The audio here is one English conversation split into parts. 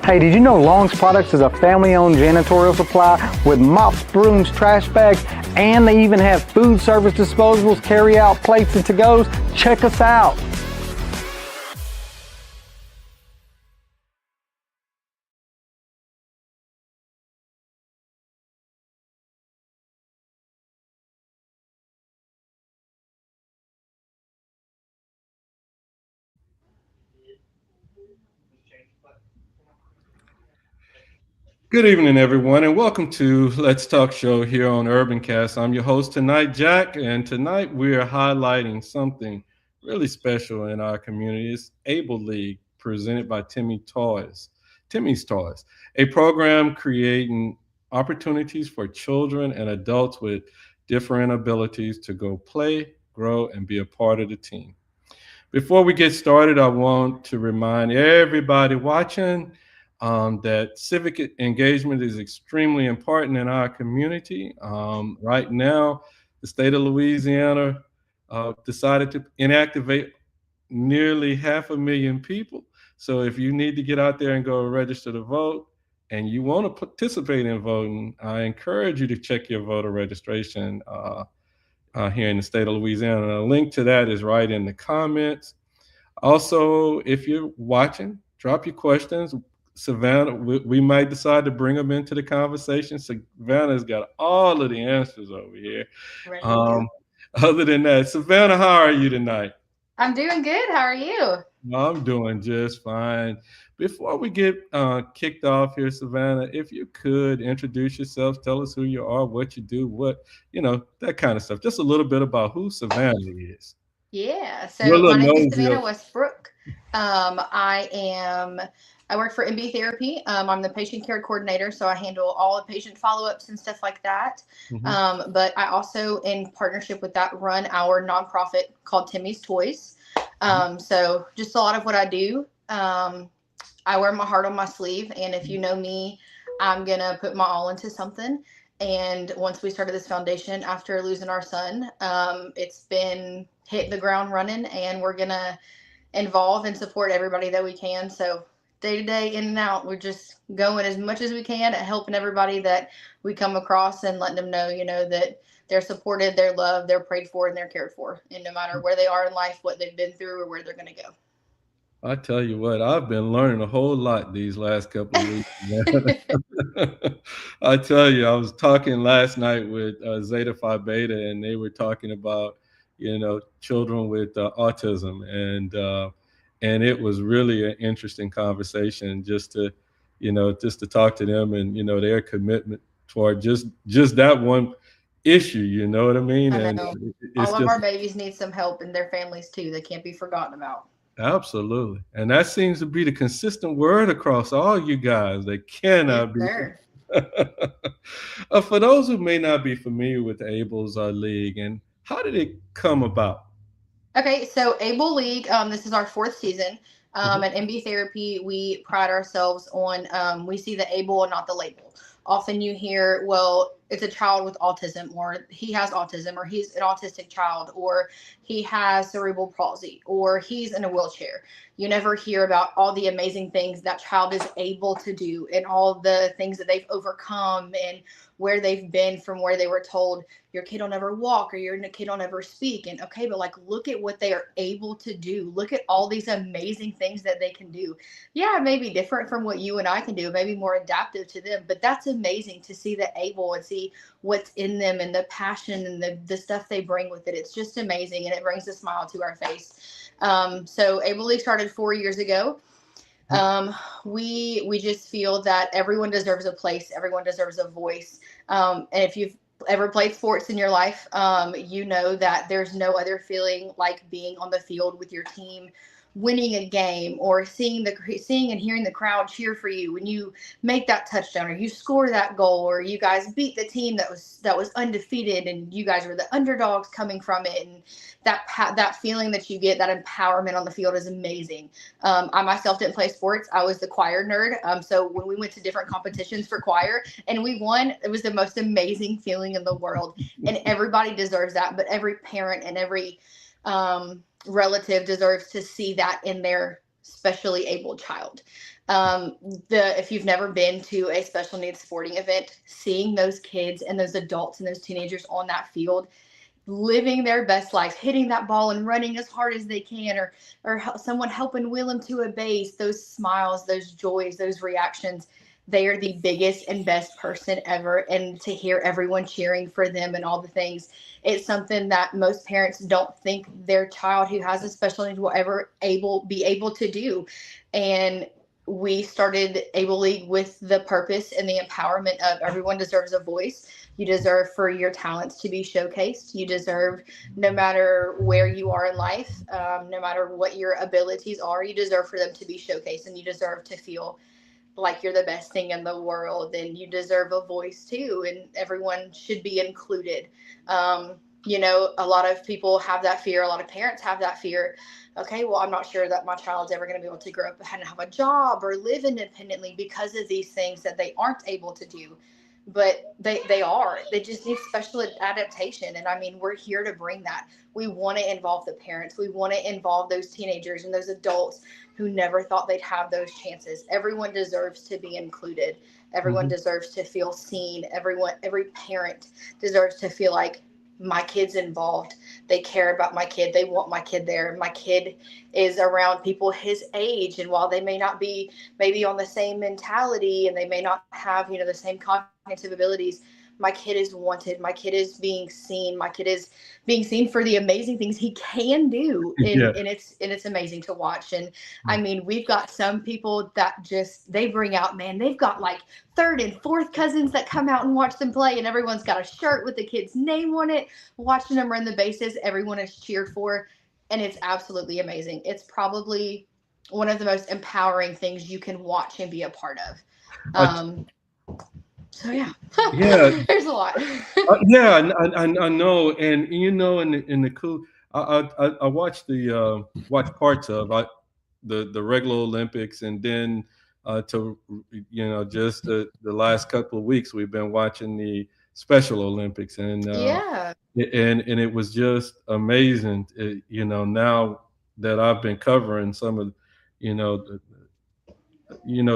Hey, did you know Long's Products is a family-owned janitorial supply with mops, brooms, trash bags, and they even have food service disposables, carry-out plates, and to-goes? Check us out. Good evening, everyone, and welcome to Let's Talk Show here on UrbanCast. I'm your host tonight, Jack, and tonight we are highlighting something really special in our community. It's Able League, presented by Timmy's Toys, a program creating opportunities for children and adults with different abilities to go play, grow, and be a part of the team. Before we get started, I want to remind everybody watching that civic engagement is extremely important in our community. Right now, the state of Louisiana decided to inactivate nearly 500,000 people. So if you need to get out there and go register to vote and you want to participate in voting, I encourage you to check your voter registration here in the state of Louisiana. A link to that is right in the comments. Also, if you're watching, drop your questions. Savannah, we might decide to bring them into the conversation. Savannah's got all of the answers over here. Ready to go. Um, Other than that, Savannah, how are you tonight? I'm doing good. How are you? I'm doing just fine. Before we get kicked off here, Savannah, if you could introduce yourself, tell us who you are, what you do, that kind of stuff. Just a little bit about who Savannah is. Yeah. We're a So my little name is nosy Savannah of. Westbrook. I work for MB Therapy. I'm the patient care coordinator, so I handle all the patient follow-ups and stuff like that. Mhm. But I also, in partnership with that, run our nonprofit called Timmy's Toys. So just a lot of what I do. I wear my heart on my sleeve, and if you know me, I'm gonna put my all into something. And once we started this foundation after losing our son, it's been hit the ground running, and we're gonna involve and support everybody that we can. So day to day, in and out, we're just going as much as we can at helping everybody that we come across and letting them know, that they're supported, they're loved, they're prayed for, and they're cared for. And no matter where they are in life, what they've been through, or where they're gonna I tell you what, I've been learning a whole lot these last couple of weeks, man. go. I tell you, I was talking last night with Zeta Phi Beta, and they were talking about, children with autism, and it was really an interesting conversation just to talk to them and their commitment toward just that one issue. You know what I mean? I And know it's all of just our babies need some help, and their families too. They can't be forgotten about. absolutely. And that seems to be the consistent word across all you guys. They Yes, cannot be. sir. For those who may not be familiar with the Abels League, and how did it come about? Okay, so Able League, this is our fourth season. Mhm. At MB Therapy, we pride ourselves on we see the able and not the label. Often you hear, well, it's a child with autism, or he has autism, or he's an autistic child, or he has cerebral palsy, or he's in a wheelchair. You never hear about all the amazing things that child is able to do, and all the things that they've overcome, and where they've been from where they were told your kid will never walk, or your kid will never speak. And okay, but like, look at what they are able to do. Look at all these amazing things that they can do. Yeah, it may be different from what you and I can do, maybe more adaptive to them, but that's amazing to see the able and see what's in them and the passion and the stuff they bring with it. It's just amazing, and it brings a smile to our face. So Able League started 4 years ago. um, we just feel that everyone deserves a place, everyone deserves a voice. And if you've ever played sports in your life, you know that there's no other feeling like being on the field with your team, winning a game, or seeing and hearing the crowd cheer for you when you make that touchdown, or you score that goal, or you guys beat the team that was undefeated and you guys were the underdogs coming from it. And that feeling that you get, that empowerment on the field, is amazing. I myself didn't play sports. I was the choir nerd. So when we went to different competitions for choir and we won, it was the most amazing feeling in the world. And everybody deserves that. But every parent and every relative deserves to see that in their specially able child. If you've never been to a special needs sporting event, seeing those kids and those adults and those teenagers on that field, living their best lives, hitting that ball and running as hard as they can, or someone helping wheel them to a base, those smiles, those joys, those reactions, they are the biggest and best person ever. And to hear everyone cheering for them and all the things, it's something that most parents don't think their child who has a special need will ever be able to do. And we started Able League with the purpose and the empowerment of everyone deserves a voice. You deserve for your talents to be showcased. You deserve, no matter where you are in life, no matter what your abilities are, you deserve for them to be showcased, and you deserve to feel like you're the best thing in the world, and you deserve a voice too, and everyone should be included. A lot of people have that fear. A lot of parents have that fear. Okay, well, I'm not sure that my child's ever going to be able to grow up and have a job or live independently because of these things that they aren't able to do. But they are. They just need special adaptation. And I mean, we're here to bring that. We want to involve the parents. We want to involve those teenagers and those adults who never thought they'd have those chances. Everyone deserves to be included. Everyone deserves to feel seen. Every parent deserves to feel like my kid's involved. They care about my kid. They want my kid there. My kid is around people his age. And while they may not be maybe on the same mentality and they may not have, the same cognitive abilities, my kid is wanted. My kid is being seen. My kid is being seen for the amazing things he can do. And it's amazing to watch. And I mean, we've got some people that they bring out, man, they've got like third and fourth cousins that come out and watch them play. And everyone's got a shirt with the kid's name on it, watching them run the bases. Everyone is cheered for. And it's absolutely amazing. It's probably one of the most empowering things you can watch and be a part of. So yeah, there's a lot. I know, and in the cool, I watched watched parts of the regular Olympics, and then just the last couple of weeks we've been watching the Special Olympics, and and it was just amazing. Now that I've been covering some of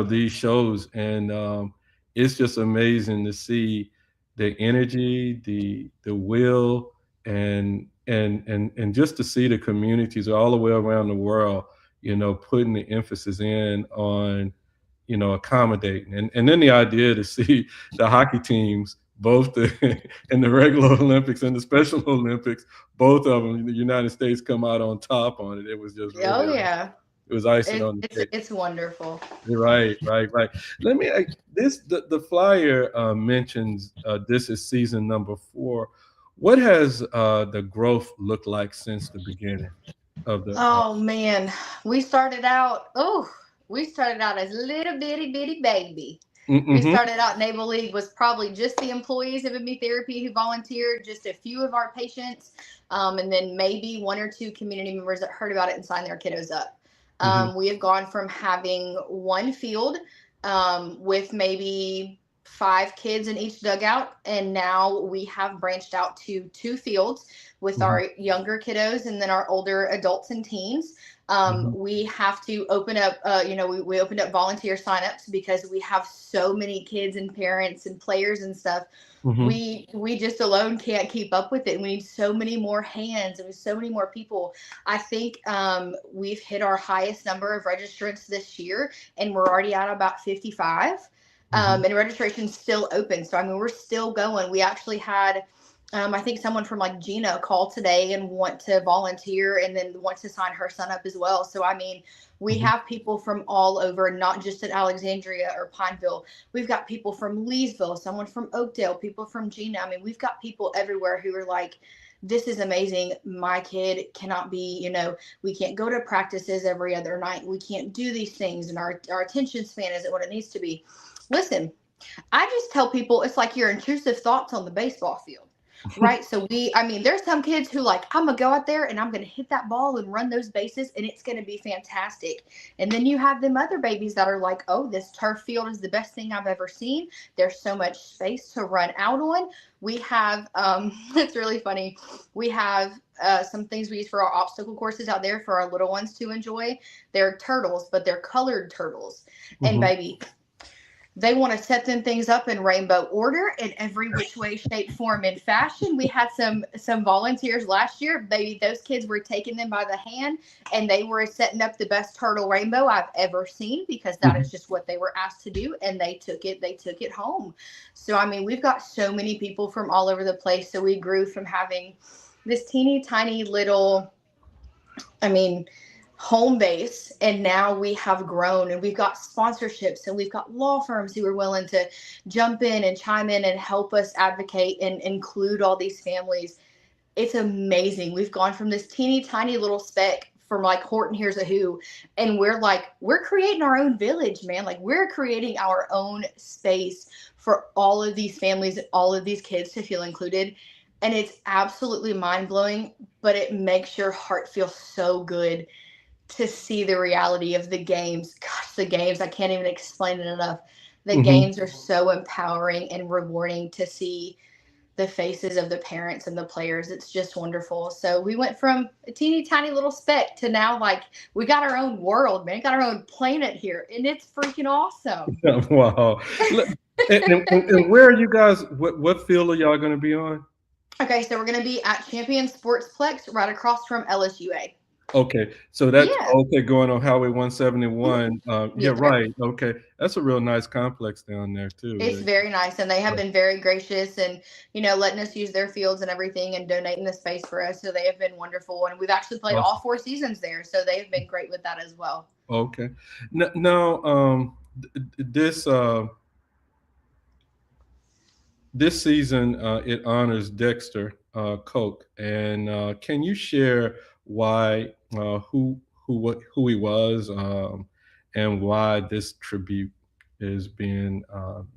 these shows, and it's just amazing to see the energy, the will, and just to see the communities all the way around the world, putting the emphasis in on, accommodating, and then the idea to see the hockey teams, both in the regular Olympics and the Special Olympics, both of them, the United States come out on top on it. It was just really, it was icing on the cake. It's wonderful. Right. Let me the flyer mentions this is season number 4. What has the growth looked like since the beginning of the? Oh man, we started out as little bitty baby. We started out in Able League was probably just the employees of MB Therapy who volunteered, just a few of our patients, and then maybe 1 or 2 community members that heard about it and signed their kiddos up. We have gone from having 1 field with maybe 5 kids in each dugout, and now we have branched out to 2 fields with our younger kiddos and then our older adults and teens. We have to open up, we opened up volunteer signups because we have so many kids and parents and players and stuff. We just alone can't keep up with it. We need so many more hands and so many more people. I think we've hit our highest number of registrants this year, and we're already at about 55. And registration's still open. So I mean, we're still going. We actually had I think someone from like Gina called today and want to volunteer and then want to sign her son up as well. So, I mean, we have people from all over, not just at Alexandria or Pineville. We've got people from Leesville, someone from Oakdale, people from Gina. I mean, we've got people everywhere who are like, this is amazing. My kid cannot be, we can't go to practices every other night. We can't do these things. And our attention span isn't what it needs to be. Listen, I just tell people it's like your intrusive thoughts on the baseball field. Right. So there's some kids who like, I'm going to go out there and I'm going to hit that ball and run those bases and it's going to be fantastic. And then you have them other babies that are like, oh, this turf field is the best thing I've ever seen. There's so much space to run out on. We have, it's really funny. We have some things we use for our obstacle courses out there for our little ones to enjoy. They're turtles, but they're colored turtles. And baby, they want to set them things up in rainbow order in every which way, shape, form, and fashion. We had some volunteers last year. Baby, those kids were taking them by the hand, and they were setting up the best turtle rainbow I've ever seen because that is just what they were asked to do, and they took it home. So, we've got so many people from all over the place. So we grew from having this teeny tiny little, home base, and now we have grown and we've got sponsorships and we've got law firms who are willing to jump in and chime in and help us advocate and include all these families. It's amazing. We've gone from this teeny tiny little speck from like Horton Here's a Who, and we're creating our own village, man. Like we're creating our own space for all of these families and all of these kids to feel included. And it's absolutely mind-blowing, but it makes your heart feel so good to see the reality of the games. Gosh, the games, I can't even explain it enough. The games are so empowering and rewarding to see the faces of the parents and the players. It's just wonderful. So we went from a teeny tiny little speck to now like we got our own world, man. Got our own planet here, and it's freaking awesome. Wow. And where are you guys? What field are y'all going to be on? Okay, so we're going to be at Champion Sportsplex right across from LSUA. Okay, so that's okay going on Highway 171. Yeah, right. Okay, that's a real nice complex down there too. It's very nice, and they have been very gracious and letting us use their fields and everything and donating the space for us. So they have been wonderful, and we've actually played all 4 seasons there. So they have been great with that as well. Okay, now this season it honors Dexter Coke, and can you share why who he was and why this tribute is being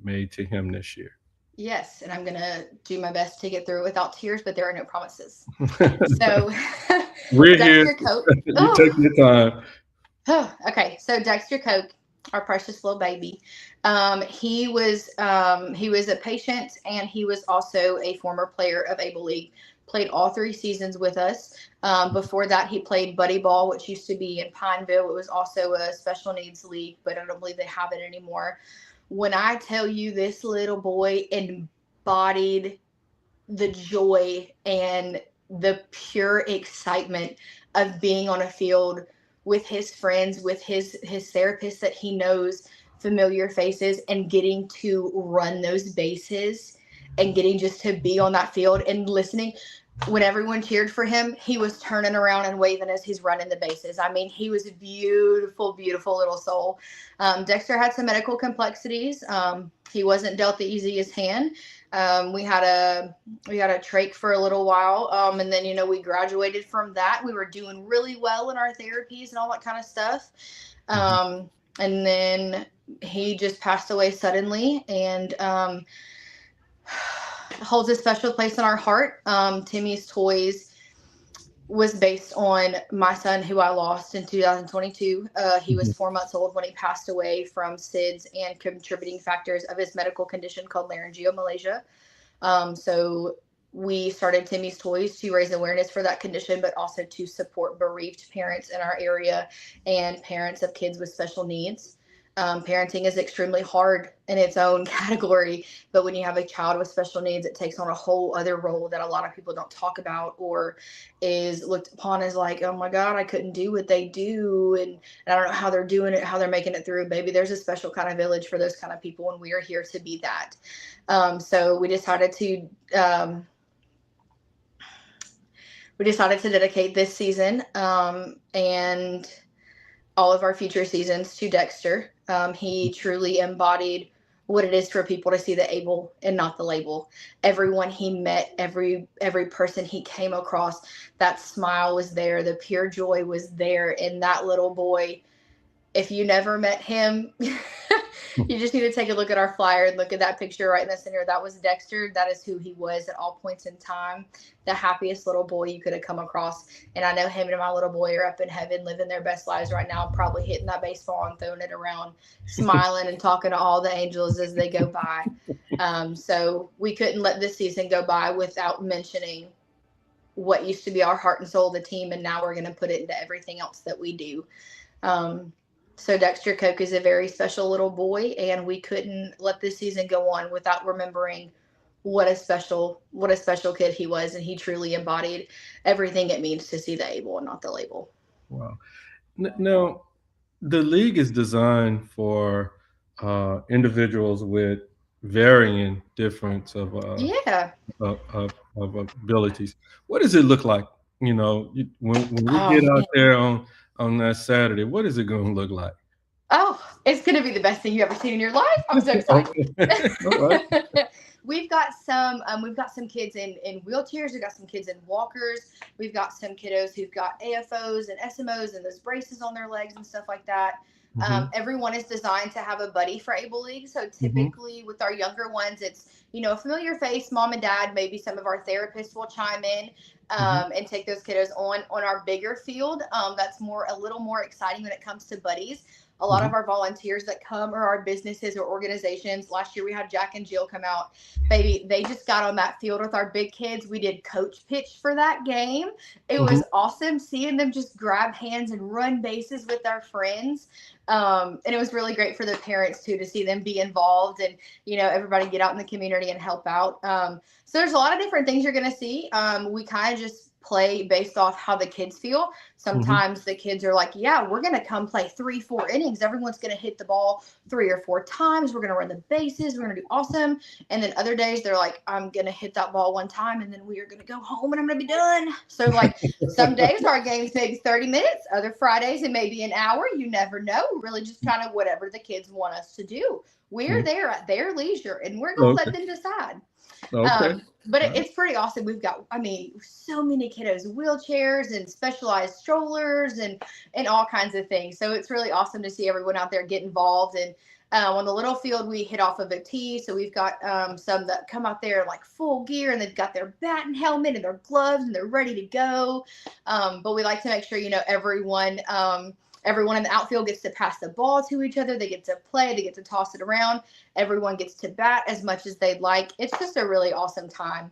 made to him this year? Yes, and I'm gonna do my best to get through it without tears, but there are no promises. So we're Dexter here. Coke. You take your time. Okay, so Dexter Coke, our precious little baby. He was a patient, and he was also a former player of Able League. Played all 3 seasons with us. Before that, he played Buddy Ball, which used to be in Pineville. It was also a special needs league, but I don't believe they have it anymore. When I tell you this little boy embodied the joy and the pure excitement of being on a field with his friends, with his therapist that he knows, familiar faces, and getting to run those bases and getting just to be on that field and listening. When everyone cheered for him, he was turning around and waving as he's running the bases. He was a beautiful, beautiful little soul. Dexter had some medical complexities. He wasn't dealt the easiest hand. We had a trach for a little while, and then we graduated from that. We were doing really well in our therapies and all that kind of stuff. And then he just passed away suddenly, and holds a special place in our heart. Timmy's Toys was based on my son, who I lost in 2022. He was 4 months old when he passed away from SIDS and contributing factors of his medical condition called laryngomalacia. So we started Timmy's Toys to raise awareness for that condition, but also to support bereaved parents in our area and parents of kids with special needs. Parenting is extremely hard in its own category, but when you have a child with special needs, it takes on a whole other role that a lot of people don't talk about, or is looked upon as like, oh my God, I couldn't do what they do, and I don't know how they're doing it, how they're making it through. Baby, there's a special kind of village for those kind of people, and we are here to be that. So we decided to dedicate this season and all of our future seasons to Dexter. He truly embodied what it is for people to see the able and not the label. Everyone he met, every person he came across, that smile was there, the pure joy was there in that little boy. If you never met him, You just need to take a look at our flyer and look at that picture right in the center. That was Dexter. That is who he was at all points in time. The happiest little boy you could have come across. And I know him and my little boy are up in heaven living their best lives right now, probably hitting that baseball and throwing it around, smiling and talking to all the angels as they go by. So we couldn't let this season go by without mentioning what used to be our heart and soul of the team, and now we're going to put it into everything else that we do. So Dexter Coke is a very special little boy, and we couldn't let this season go on without remembering what a special kid he was, and he truly embodied everything it means to see the able and not the label. Wow. Now, the league is designed for individuals with varying difference of abilities. What does it look like? You know, when we get out there on that Saturday, what is it going to look like? Oh, it's going to be the best thing you've ever seen in your life. I'm so excited. All right. We've got some kids in wheelchairs. We've got some kids in walkers. We've got some kiddos who've got AFOs and SMOs and those braces on their legs and stuff like that. Everyone is designed to have a buddy for Able League. So typically with our younger ones, it's, a familiar face, mom and dad, maybe some of our therapists will chime in and take those kiddos on our bigger field. That's a little more exciting when it comes to buddies. A lot of our volunteers that come are our businesses or organizations. Last year we had Jack and Jill come out. Baby, they just got on that field with our big kids. We did coach pitch for that game. It was awesome seeing them just grab hands and run bases with their friends. And it was really great for the parents too, to see them be involved and, everybody get out in the community and help out. So there's a lot of different things you're going to see. We kind of just play based off how the kids feel. Sometimes the kids are like, yeah, we're going to come play 3-4 innings. Everyone's going to hit the ball 3 or 4 times. We're going to run the bases. We're going to do awesome. And then other days they're like, I'm going to hit that ball one time and then we are going to go home and I'm going to be done. So like some days our games maybe 30 minutes, other Fridays it may be an hour. You never know. Really just kind of whatever the kids want us to do. We're there at their leisure and we're going to let them decide. But it's pretty awesome. We've got, so many kiddos, wheelchairs and specialized strollers and all kinds of things. So it's really awesome to see everyone out there get involved. And on the little field, we hit off of a tee. So we've got some that come out there like full gear and they've got their bat and helmet and their gloves and they're ready to go. But we like to make sure, everyone in the outfield gets to pass the ball to each other. They get to play. They get to toss it around. Everyone gets to bat as much as they'd like. It's just a really awesome time.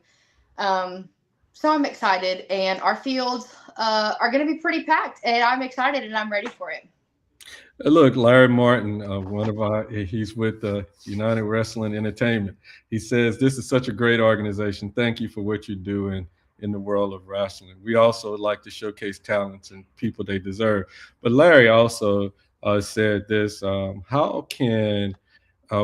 So I'm excited. And our fields are going to be pretty packed. And I'm excited and I'm ready for it. Look, Larry Martin, he's with United Wrestling Entertainment. He says, this is such a great organization. Thank you for what you're doing in the world of wrestling. We also like to showcase talents and people they deserve. But Larry also said this, how can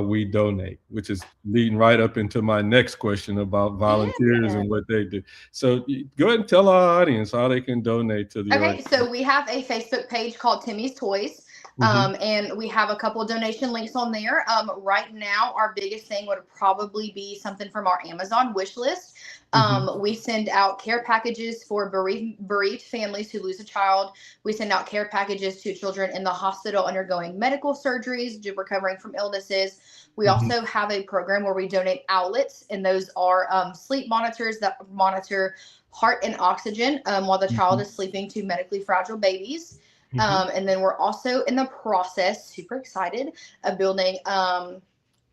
we donate, which is leading right up into my next question about volunteers and what they do. So go ahead and tell our audience how they can donate to the organization. So we have a Facebook page called Timmy's Toys. And we have a couple of donation links on there. Right now, our biggest thing would probably be something from our Amazon wish list. We send out care packages for bereaved families who lose a child. We send out care packages to children in the hospital undergoing medical surgeries, recovering from illnesses. We also have a program where we donate outlets, and those are sleep monitors that monitor heart and oxygen while the child is sleeping to medically fragile babies. And then we're also in the process, super excited, of building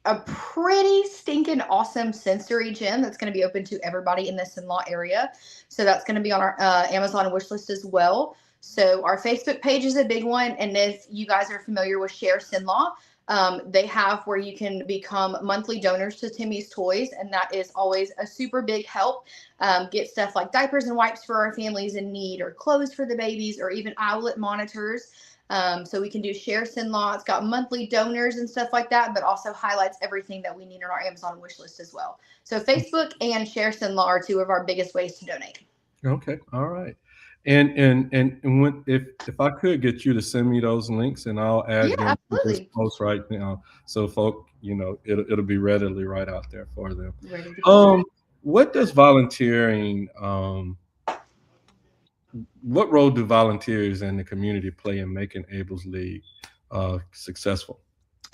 a pretty stinking awesome sensory gym that's going to be open to everybody in the Sin-Law area. So that's going to be on our Amazon wish list as well. So our Facebook page is a big one. And if you guys are familiar with Share Sin-Law, they have where you can become monthly donors to Timmy's Toys. And that is always a super big help. Get stuff like diapers and wipes for our families in need, or clothes for the babies, or even owlet monitors. So we can do Share Sin-Law. It's got monthly donors and stuff like that, but also highlights everything that we need on our Amazon wish list as well. So Facebook and Share Sin-Law are two of our biggest ways to donate. Okay. All right. And if I could get you to send me those links, and I'll add them to this post right now, so folk, it'll be readily right out there for them. What does volunteering? What role do volunteers in the community play in making Able's League successful?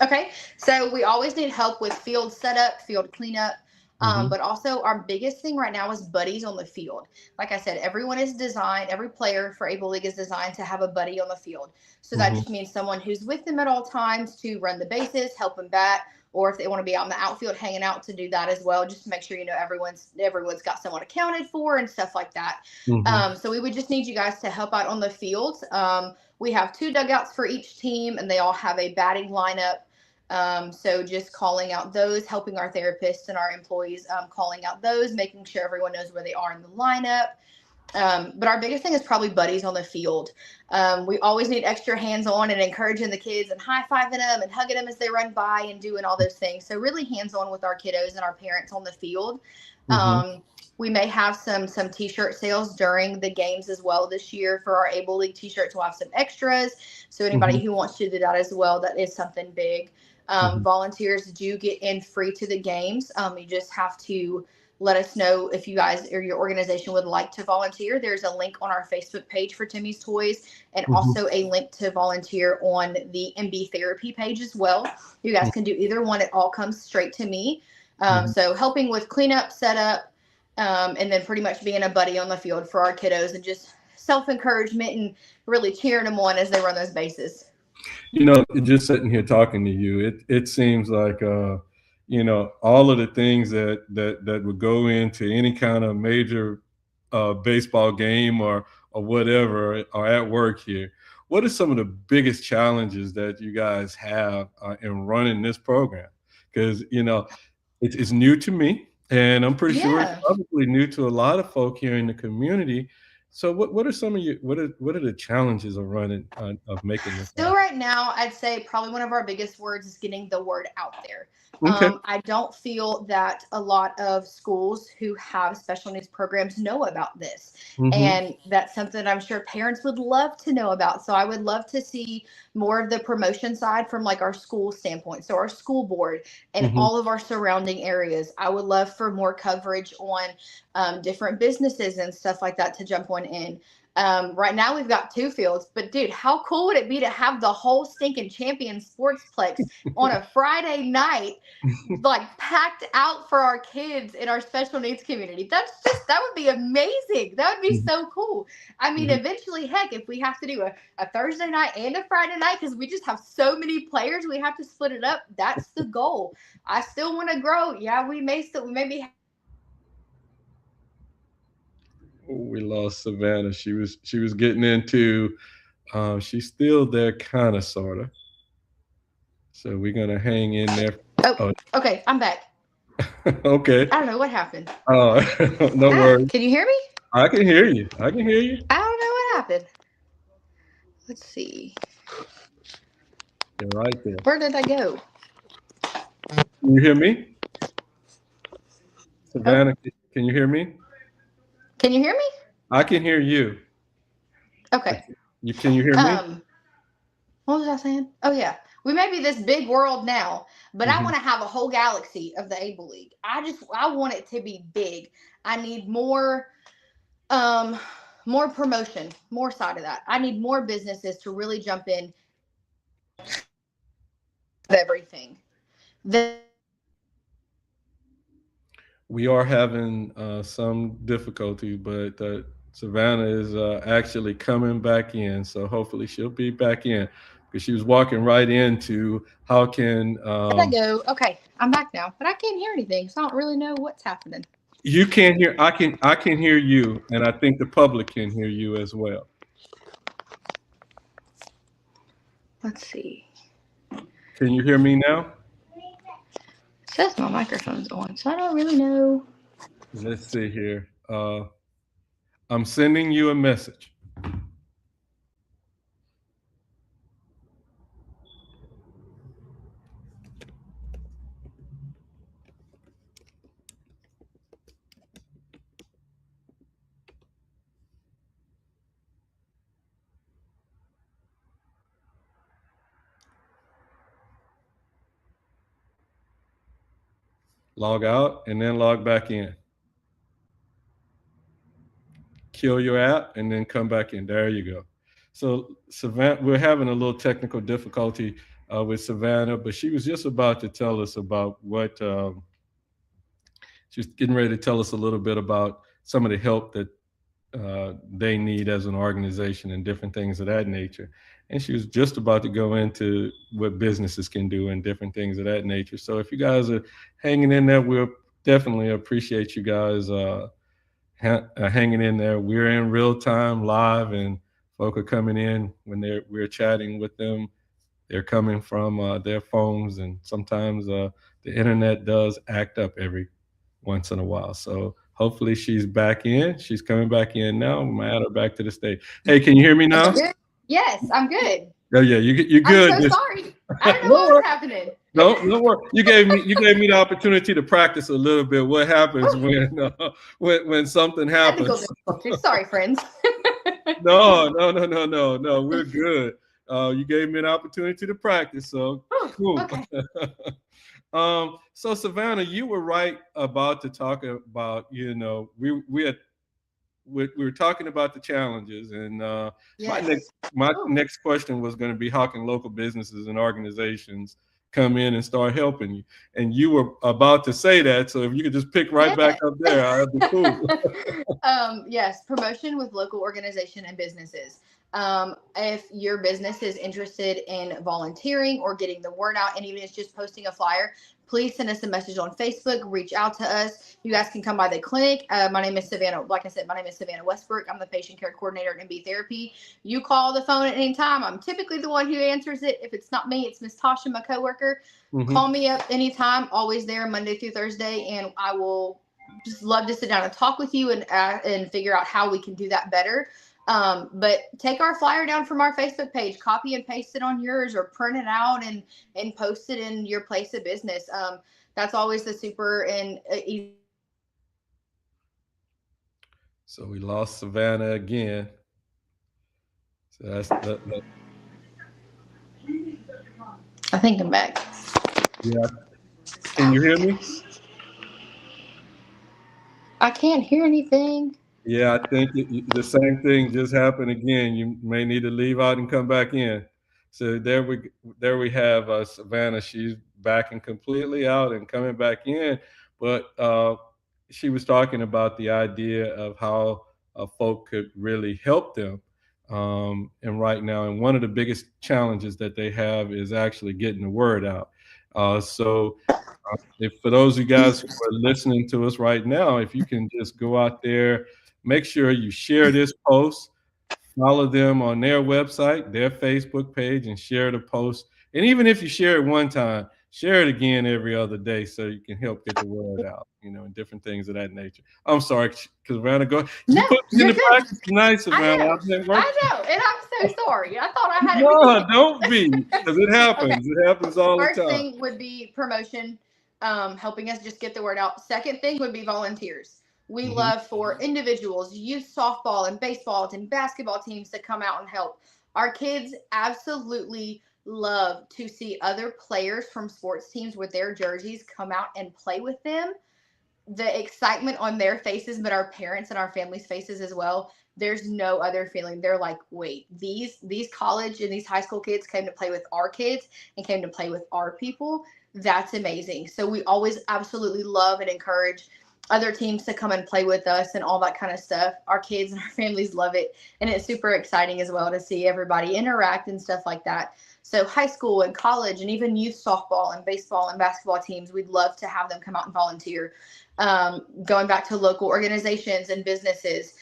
Okay, so we always need help with field setup, field cleanup, but also our biggest thing right now is buddies on the field. Like I said, everyone is designed, every player for Able League is designed to have a buddy on the field. So that just means someone who's with them at all times to run the bases, help them bat, or if they want to be out in the outfield hanging out to do that as well, just to make sure everyone's got someone accounted for and stuff like that. So we would just need you guys to help out on the field. We have 2 dugouts for each team, and they all have a batting lineup. So just calling out those, helping our therapists and our employees calling out those, making sure everyone knows where they are in the lineup. But our biggest thing is probably buddies on the field. We always need extra hands-on and encouraging the kids and high-fiving them and hugging them as they run by and doing all those things. So really hands-on with our kiddos and our parents on the field. We may have some T-shirt sales during the games as well this year for our Able League T-shirts. We'll have some extras. So anybody who wants to do that as well, that is something big. Volunteers do get in free to the games. You just have to let us know if you guys or your organization would like to volunteer. There's a link on our Facebook page for Timmy's Toys, and also a link to volunteer on the MB Therapy page as well. You guys can do either one. It all comes straight to me. So helping with cleanup, setup, and then pretty much being a buddy on the field for our kiddos and just self-encouragement and really cheering them on as they run those bases. Just sitting here talking to you, it seems like all of the things that would go into any kind of major baseball game or whatever are at work here. What are some of the biggest challenges that you guys have in running this program? Because it's new to me, and I'm pretty sure it's probably new to a lot of folk here in the community. So what are some of what are the challenges of running of making this? Still right now, I'd say probably one of our biggest words is getting the word out there. Okay. I don't feel that a lot of schools who have special needs programs know about this. And that's something I'm sure parents would love to know about. So I would love to see more of the promotion side from like our school standpoint. So our school board and all of our surrounding areas. I would love for more coverage on different businesses and stuff like that to jump on in. Right now we've got 2 fields, but dude, how cool would it be to have the whole stinking Champion Sportsplex on a Friday night, like packed out for our kids in our special needs community? That would be amazing. That would be so cool. I mean, eventually, heck, if we have to do a Thursday night and a Friday night, because we just have so many players, we have to split it up. That's the goal. I still want to grow. Yeah, we may be. We lost Savannah. She was getting into. She's still there, kind of, sort of. So we're gonna hang in there. Oh, okay, I'm back. Okay. I don't know what happened. Oh, no worries. Can you hear me? I can hear you. I can hear you. I don't know what happened. Let's see. You're right there. Where did I go? Can you hear me? Savannah, can you hear me? Can you hear me? I can hear you. Okay. Can you hear me? What was I saying? Oh yeah. We may be this big world now, but I want to have a whole galaxy of the Able League. I want it to be big. I need more promotion, more side of that. I need more businesses to really jump in everything. We are having some difficulty, but Savannah is actually coming back in, so hopefully she'll be back in, because she was walking right into how can. There I go. Okay, I'm back now, but I can't hear anything, so I don't really know what's happening. You can't hear. I can hear you, and I think the public can hear you as well. Let's see. Can you hear me now? It says my microphone's on, so I don't really know. Let's see here. I'm sending you a message. Log out and then log back in. Kill your app and then come back in. There you go. So Savannah, we're having a little technical difficulty. with Savannah, but she was just about to tell us about what she was getting ready to tell us a little bit about some of the help that they need as an organization and different things of that nature. And she was just about to go into what businesses can do and different things of that nature. So if you guys are hanging in there, we'll definitely appreciate you guys hanging in there. We're in real time live, and folk are coming in when we're chatting with them. They're coming from their phones, and sometimes the internet does act up every once in a while. So hopefully she's back in. She's coming back in now. We might add her back to the stage. Hey, can you hear me now? Yes, I'm good. Oh yeah, you're good. I'm so sorry. I don't know what was happening. No worry. You gave me the opportunity to practice a little bit. What happens when something happens? Sorry, friends. No. We're good. You gave me an opportunity to practice, so cool. Okay. So Savannah, you were right about to talk about, we were talking about the challenges, and Yes. my next question was going to be, how can local businesses and organizations come in and start helping you? And you were about to say that, so if you could just pick right back up there, that'd be cool. Yes, promotion with local organization and businesses. If your business is interested in volunteering or getting the word out, and even if it's just posting a flyer, please send us a message on Facebook, reach out to us. You guys can come by the clinic. My name is Savannah. Like I said, my name is Savannah Westbrook. I'm the patient care coordinator at MB Therapy. You call the phone at any time. I'm typically the one who answers it. If it's not me, it's Miss Tasha, my coworker. Mm-hmm. Call me up anytime, always there Monday through Thursday, and I will just love to sit down and talk with you and figure out how we can do that better. But take our flyer down from our Facebook page, copy and paste it on yours, or print it out and post it in your place of business. That's always the super and easy. So we lost Savannah again. So that's that. I think I'm back. Yeah. Can you hear me? I can't hear anything. Yeah, I think the same thing just happened again. You may need to leave out and come back in. So there we have Savannah. She's backing completely out and coming back in. But she was talking about the idea of how folk could really help them. And right now, and one of the biggest challenges that they have is actually getting the word out. So if for those of you guys who are listening to us right now, if you can just go out there, make sure you share this post, follow them on their website, their Facebook page, and share the post. And even if you share it one time, share it again every other day so you can help get the word out, and different things of that nature. I'm sorry, Savannah, go. You put me in the practice tonight, Savannah. I know, and I'm so sorry. I thought I had it. No, don't be, because it happens. Okay. It happens all the time. First thing would be promotion, helping us just get the word out. Second thing would be volunteers. We love for individuals, youth softball and baseball and basketball teams to come out and help. Our kids absolutely love to see other players from sports teams with their jerseys come out and play with them. The excitement on their faces, but our parents and our families' faces as well. There's no other feeling. They're like, wait, these college and these high school kids came to play with our kids and came to play with our people. That's amazing. So we always absolutely love and encourage other teams to come and play with us and all that kind of stuff. Our kids and our families love it. And it's super exciting as well to see everybody interact and stuff like that. So high school and college and even youth softball and baseball and basketball teams, we'd love to have them come out and volunteer. Going back to local organizations and businesses,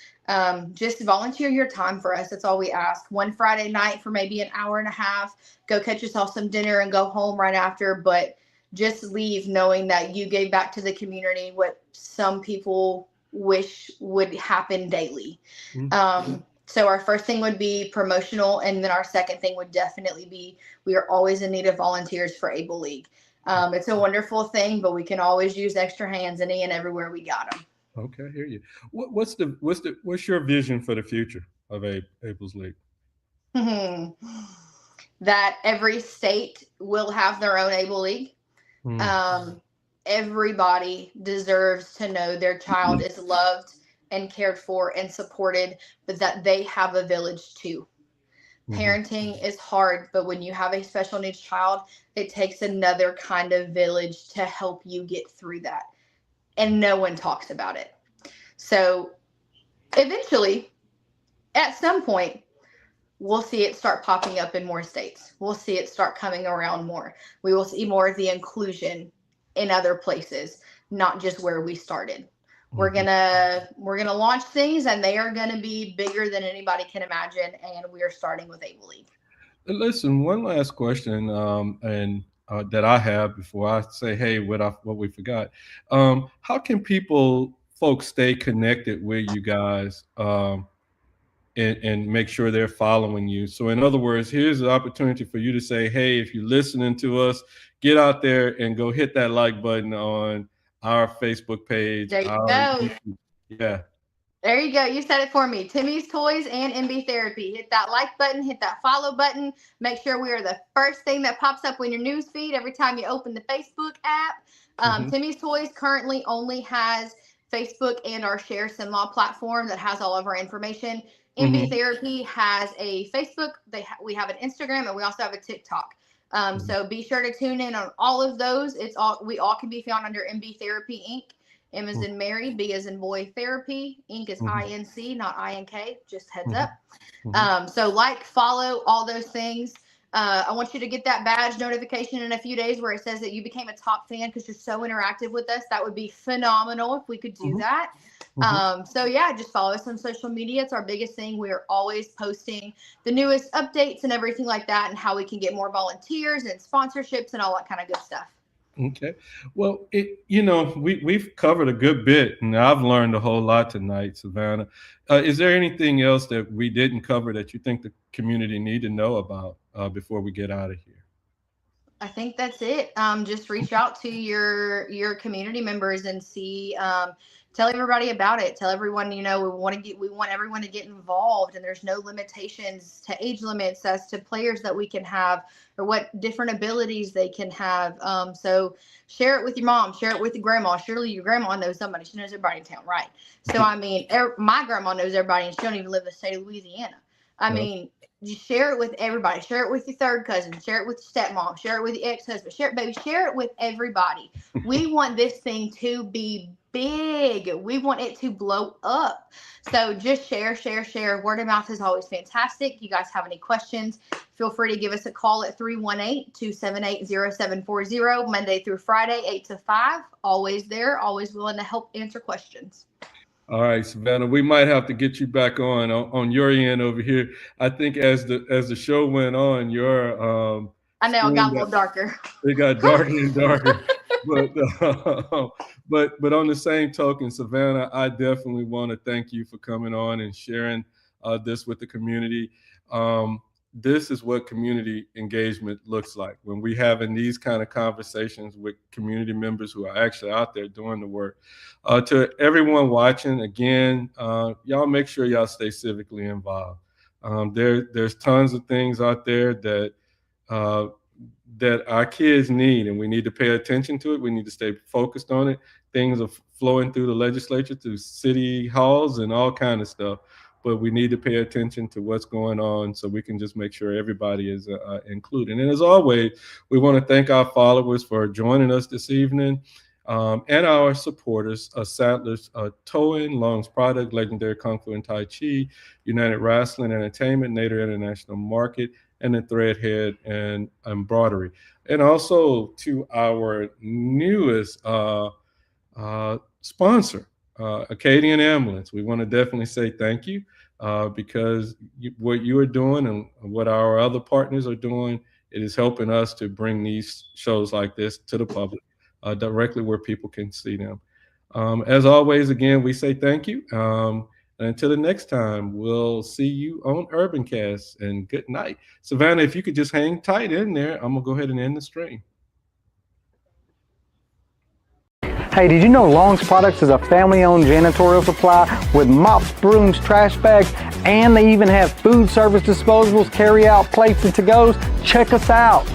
just volunteer your time for us. That's all we ask. One Friday night for maybe an hour and a half, go catch yourself some dinner and go home right after. But just leave knowing that you gave back to the community what some people wish would happen daily. So our first thing would be promotional, and then our second thing would definitely be, we are always in need of volunteers for Able League. It's a wonderful thing, but we can always use extra hands any and everywhere we got them. Okay, I hear you. What's your vision for the future of Able's League? That every state will have their own Able League. Everybody deserves to know their child is loved and cared for and supported, but that they have a village too. Parenting is hard, but when you have a special needs child, it takes another kind of village to help you get through that. And no one talks about it. So eventually, at some point, we'll see it start popping up in more states. We'll see it start coming around more. We will see more of the inclusion in other places, not just where we started. We're gonna launch things, and they are gonna be bigger than anybody can imagine. And we are starting with Able League. Listen, one last question, and that I have before I say, hey, what we forgot. How can folks stay connected with you guys, and make sure they're following you? So, in other words, here's the opportunity for you to say, hey, if you're listening to us, get out there and go hit that like button on our Facebook page. There you go. Yeah. There you go. You said it for me. Timmy's Toys and MB Therapy. Hit that like button. Hit that follow button. Make sure we are the first thing that pops up in your news feed every time you open the Facebook app. Timmy's Toys currently only has Facebook and our Share Simlaw platform that has all of our information. MB Therapy has a Facebook. We have an Instagram, and we also have a TikTok. So be sure to tune in on all of those. We all can be found under MB Therapy Inc. M as in Mary, B as in boy, therapy. Inc is INC, not INK. Just heads up. So follow, all those things. I want you to get that badge notification in a few days where it says that you became a top fan because you're so interactive with us. That would be phenomenal if we could do that. So yeah, just follow us on social media. It's our biggest thing. We are always posting the newest updates and everything like that, and how we can get more volunteers and sponsorships and all that kind of good stuff. Okay. Well, we've covered a good bit, and I've learned a whole lot tonight, Savannah. Is there anything else that we didn't cover that you think the community need to know about before we get out of here? I think that's it. Just reach out to your community members and see. Tell everybody about it. Tell everyone, we want everyone to get involved, and there's no limitations to age limits as to players that we can have or what different abilities they can have. So share it with your mom, share it with your grandma. Surely your grandma knows somebody. She knows everybody in town, right? So, my grandma knows everybody, and she don't even live in the state of Louisiana. You share it with everybody. Share it with your third cousin. Share it with your stepmom. Share it with your ex-husband. Share it with everybody. We want this thing to be big. We want it to blow up. So just share. Word of mouth is always fantastic. You guys have any questions, feel free to give us a call at 318-278-0740, Monday through Friday, 8 to 5. Always there, always willing to help answer questions. All right, Savannah, we might have to get you back on your end over here. I think as the show went on, your I know it got a little darker. It got darker and darker. But on the same token, Savannah, I definitely want to thank you for coming on and sharing this with the community. This is what community engagement looks like when we having these kind of conversations with community members who are actually out there doing the work. To everyone watching, again, y'all make sure y'all stay civically involved. There's tons of things out there that our kids need, and we need to pay attention to it. We need to stay focused on it. Things are flowing through the legislature, through city halls and all kind of stuff. But we need to pay attention to what's going on so we can just make sure everybody is included. And as always, we want to thank our followers for joining us this evening, and our supporters, Sadler's Towing, Long's Product, Legendary Kung Fu and Tai Chi, United Wrestling Entertainment, Nader International Market, and the Threadhead and Embroidery. And also to our newest sponsor, Acadian Ambulance. We want to definitely say thank you because what you are doing and what our other partners are doing, it is helping us to bring these shows like this to the public directly where people can see them. As always, again, we say thank you. And until the next time, we'll see you on Urbancast, and good night. Savannah, if you could just hang tight in there, I'm going to go ahead and end the stream. Hey, did you know Long's Products is a family-owned janitorial supply with mops, brooms, trash bags, and they even have food service disposables, carry-out plates, and to-goes? Check us out.